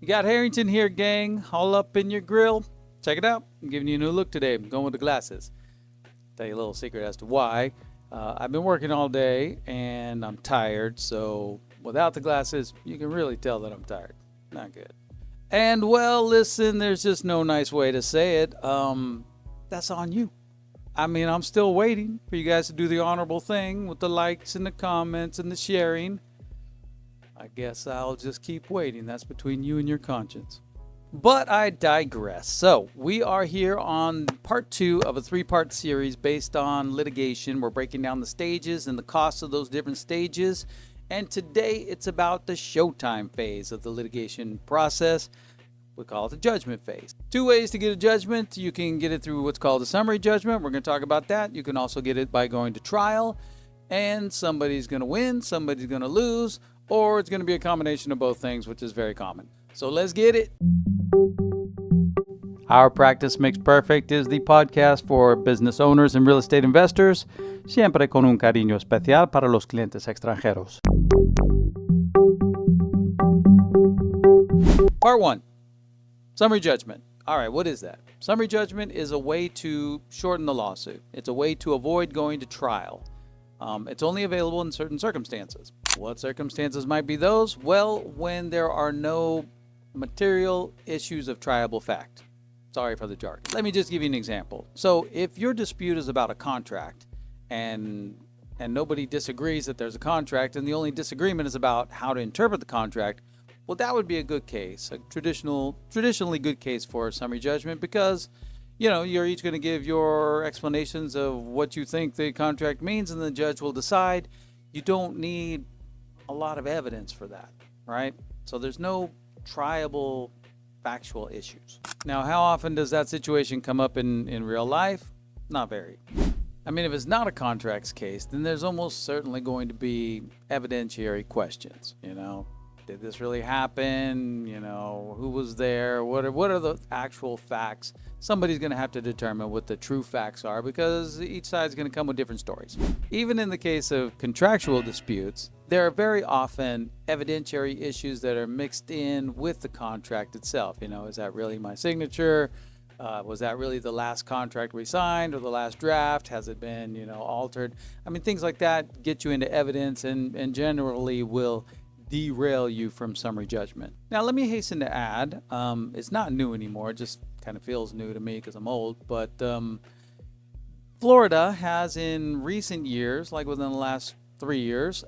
You got Harrington here, gang, all up in your grill. Check it out. I'm giving you a new look today. I'm going with the glasses. Tell you a little secret as to why. I've been working all day and I'm tired, so without the glasses, you can really tell that I'm tired. Not good. And well, listen, there's just no nice way to say it. That's on you. I mean, I'm still waiting for you guys to do the honorable thing with the likes and the comments and the sharing. I guess I'll just keep waiting. That's between you and your conscience. But I digress. So we are here on part 2 of a 3-part series based on litigation. We're breaking down the stages and the costs of those different stages. And today it's about the showtime phase of the litigation process. We call it the judgment phase. 2 ways to get a judgment. You can get it through what's called a summary judgment. We're going to talk about that. You can also get it by going to trial. And somebody's going to win, somebody's going to lose, or it's going to be a combination of both things, which is very common. So let's get it. Our Practice Makes Perfect is the podcast for business owners and real estate investors, siempre con un cariño especial para los clientes extranjeros. Part 1. Summary judgment. All right, what is that? Summary judgment is a way to shorten the lawsuit. It's a way to avoid going to trial. It's only available in certain circumstances. What circumstances might be those? Well, when there are no material issues of triable fact. Sorry for the jargon. Let me just give you an example. So if your dispute is about a contract and nobody disagrees that there's a contract and the only disagreement is about how to interpret the contract, well, that would be a good case, a traditionally good case for a summary judgment because, you know, you're each going to give your explanations of what you think the contract means and the judge will decide. You don't need a lot of evidence for that, right? So there's no triable factual issues. Now, how often does that situation come up in real life? Not very. I mean, if it's not a contracts case, then there's almost certainly going to be evidentiary questions, you know. Did this really happen? You know, who was there? What are the actual facts? Somebody's going to have to determine what the true facts are because each side's going to come with different stories. Even in the case of contractual disputes, there are very often evidentiary issues that are mixed in with the contract itself. You know, is that really my signature? Was that really the last contract we signed or the last draft? Has it been, you know, altered? I mean, things like that get you into evidence and generally will derail you from summary judgment. Now, let me hasten to add, it's not new anymore. It just kind of feels new to me because I'm old. But Florida has in recent years, like within the last 3 years,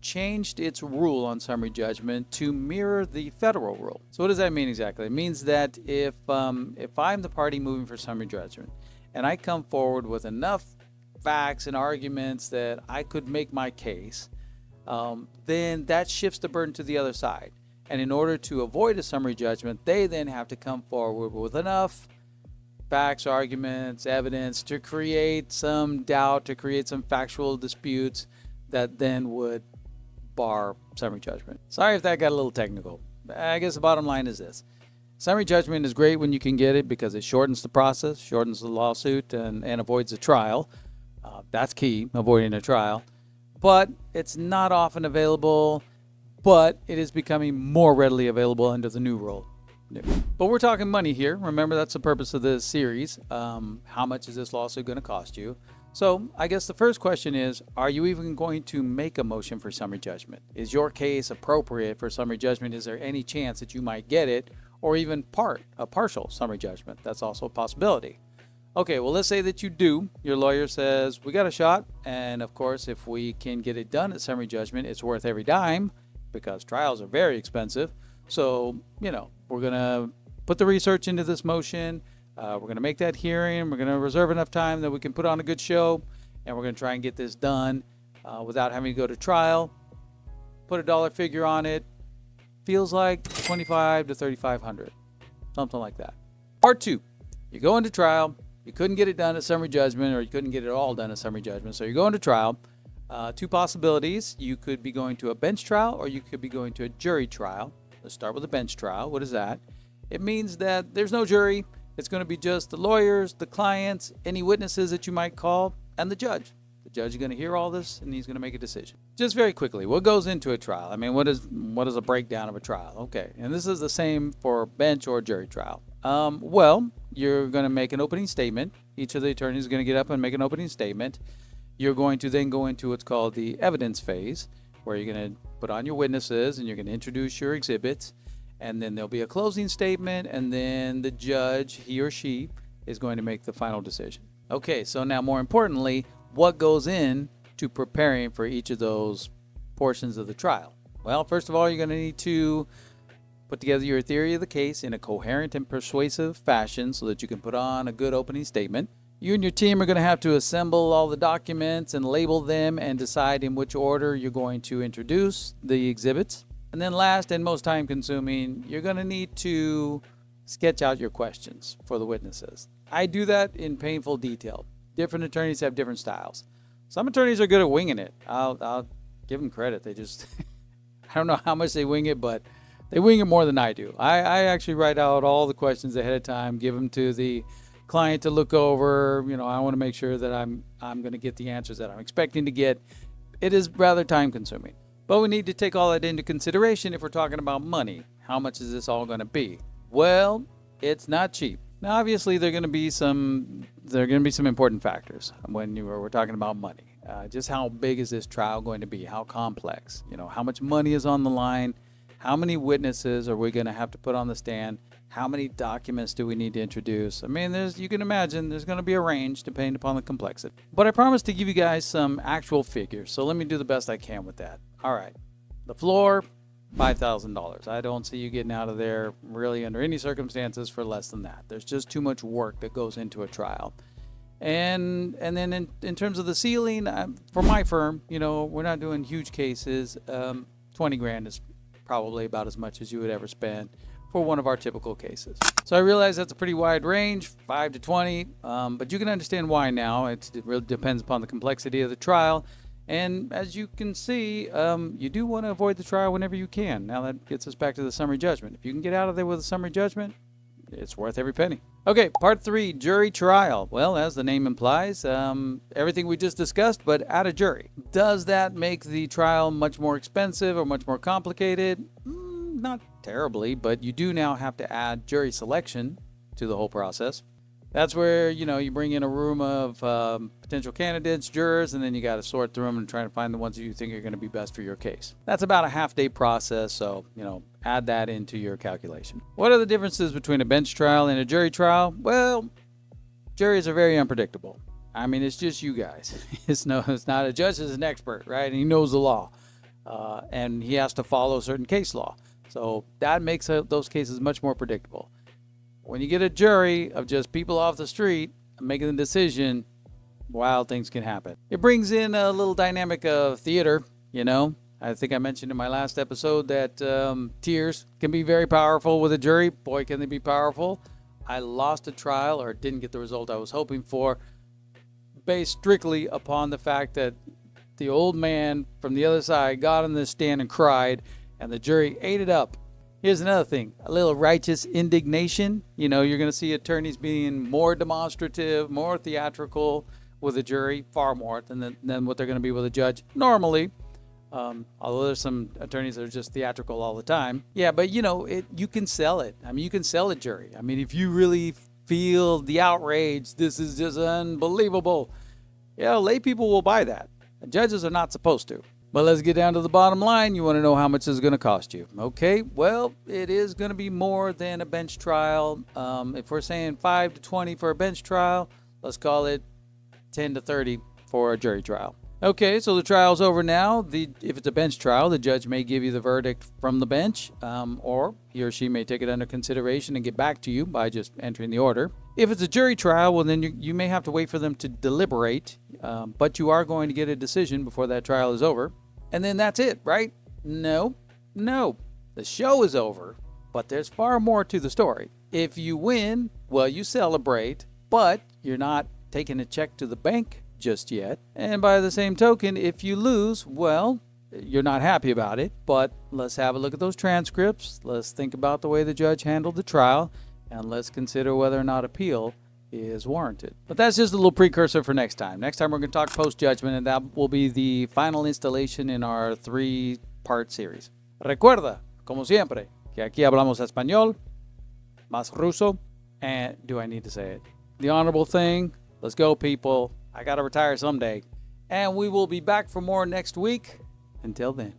changed its rule on summary judgment to mirror the federal rule. So what does that mean exactly? It means that if I'm the party moving for summary judgment and I come forward with enough facts and arguments that I could make my case, then that shifts the burden to the other side. And in order to avoid a summary judgment, they then have to come forward with enough facts, arguments, evidence to create some doubt, to create some factual disputes that then would bar summary judgment. Sorry if that got a little technical. I guess the bottom line is this. Summary judgment is great when you can get it because it shortens the process, shortens the lawsuit, and avoids a trial. That's key, avoiding a trial. But it's not often available, but it is becoming more readily available under the new rule. But we're talking money here. Remember, that's the purpose of this series. How much is this lawsuit going to cost you? So I guess the first question is, are you even going to make a motion for summary judgment? Is your case appropriate for summary judgment? Is there any chance that you might get it or even a partial summary judgment? That's also a possibility. Okay, well, let's say that you do. Your lawyer says, we got a shot. And of course, if we can get it done at summary judgment, it's worth every dime because trials are very expensive. So, you know, we're going to put the research into this motion. We're going to make that hearing. We're going to reserve enough time that we can put on a good show. And we're going to try and get this done without having to go to trial. Put a dollar figure on it. Feels like $2,500 to $3,500. Something like that. Part 2. You go into trial. You couldn't get it done at summary judgment, or you couldn't get it all done at summary judgment. So you're going to trial. 2 possibilities. You could be going to a bench trial, or you could be going to a jury trial. Let's start with a bench trial. What is that? It means that there's no jury. It's going to be just the lawyers, the clients, any witnesses that you might call, and the judge. The The judge is going to hear all this, and he's going to make a decision. Just very quickly, what goes into a trial? I mean, what is a breakdown of a trial? Okay, and this is the same for bench or jury trial. Well, you're going to make an opening statement. Each of the attorneys is going to get up and make an opening statement. You're going to then go into what's called the evidence phase, where you're going to put on your witnesses and you're going to introduce your exhibits. And then there'll be a closing statement, and then the judge, he or she, is going to make the final decision. Okay, so now more importantly, what goes in to preparing for each of those portions of the trial? Well, first of all, you're going to need to put together your theory of the case in a coherent and persuasive fashion so that you can put on a good opening statement. You and your team are going to have to assemble all the documents and label them and decide in which order you're going to introduce the exhibits. And then last and most time consuming, you're going to need to sketch out your questions for the witnesses. I do that in painful detail. Different attorneys have different styles. Some attorneys are good at winging it. I'll give them credit. They just, I don't know how much they wing it, but they wing it more than I do. I actually write out all the questions ahead of time, give them to the client to look over. You know, I want to make sure that I'm going to get the answers that I'm expecting to get. It is rather time consuming, but we need to take all that into consideration if we're talking about money. How much is this all going to be? Well, it's not cheap. Now, obviously, there are going to be some important factors when we're talking about money. Just how big is this trial going to be? How complex? You know, how much money is on the line? How many witnesses are we going to have to put on the stand? How many documents do we need to introduce? I mean, you can imagine there's going to be a range depending upon the complexity. But I promise to give you guys some actual figures, so let me do the best I can with that. All right, the floor, $5,000. I don't see you getting out of there really under any circumstances for less than that. There's just too much work that goes into a trial. And then in terms of the ceiling, for my firm, you know, we're not doing huge cases. 20 grand is probably about as much as you would ever spend for one of our typical cases. So I realize that's a pretty wide range, 5 to 20, but you can understand why now. It really depends upon the complexity of the trial. And as you can see, you do want to avoid the trial whenever you can. Now that gets us back to the summary judgment. If you can get out of there with a summary judgment, it's worth every penny. Okay, part 3, jury trial. Well, as the name implies, everything we just discussed, but at a jury. Does that make the trial much more expensive or much more complicated? Not terribly, but you do now have to add jury selection to the whole process. That's where, you know, you bring in a room of potential candidates, jurors, and then you got to sort through them and try to find the ones that you think are going to be best for your case. That's about a half-day process, so, you know, add that into your calculation. What are the differences between a bench trial and a jury trial? Well, juries are very unpredictable. I mean, it's just you guys. It's not a judge is an expert, right? And he knows the law, and he has to follow certain case law. So that makes those cases much more predictable. When you get a jury of just people off the street making the decision, wild things can happen. It brings in a little dynamic of theater, you know. I think I mentioned in my last episode that tears can be very powerful with a jury. Boy, can they be powerful. I lost a trial or didn't get the result I was hoping for based strictly upon the fact that the old man from the other side got on the stand and cried, and the jury ate it up. Here's another thing, a little righteous indignation. You know, you're going to see attorneys being more demonstrative, more theatrical with a jury, far more than what they're going to be with a judge normally. Although there's some attorneys that are just theatrical all the time. Yeah, but you know, you can sell it. I mean, you can sell a jury. I mean, if you really feel the outrage, this is just unbelievable. Yeah, lay people will buy that. Judges are not supposed to. But let's get down to the bottom line. You want to know how much this is going to cost you. Okay, well, it is going to be more than a bench trial. If we're saying 5 to 20 for a bench trial, let's call it 10 to 30 for a jury trial. Okay, so the trial's over now. If it's a bench trial, the judge may give you the verdict from the bench, or he or she may take it under consideration and get back to you by just entering the order. If it's a jury trial, well, then you may have to wait for them to deliberate, but you are going to get a decision before that trial is over. And then that's it, right? No. The show is over, but there's far more to the story. If you win, well, you celebrate, but you're not taking a check to the bank just yet. And by the same token, if you lose, well, you're not happy about it, but let's have a look at those transcripts. Let's think about the way the judge handled the trial, and let's consider whether or not appeal is warranted. But that's just a little precursor for next time. Next time we're going to talk post-judgment, and that will be the final installation in our 3-part series. Recuerda, como siempre, que aquí hablamos español, más ruso, and do I need to say it? The honorable thing, let's go people. I got to retire someday. And we will be back for more next week. Until then.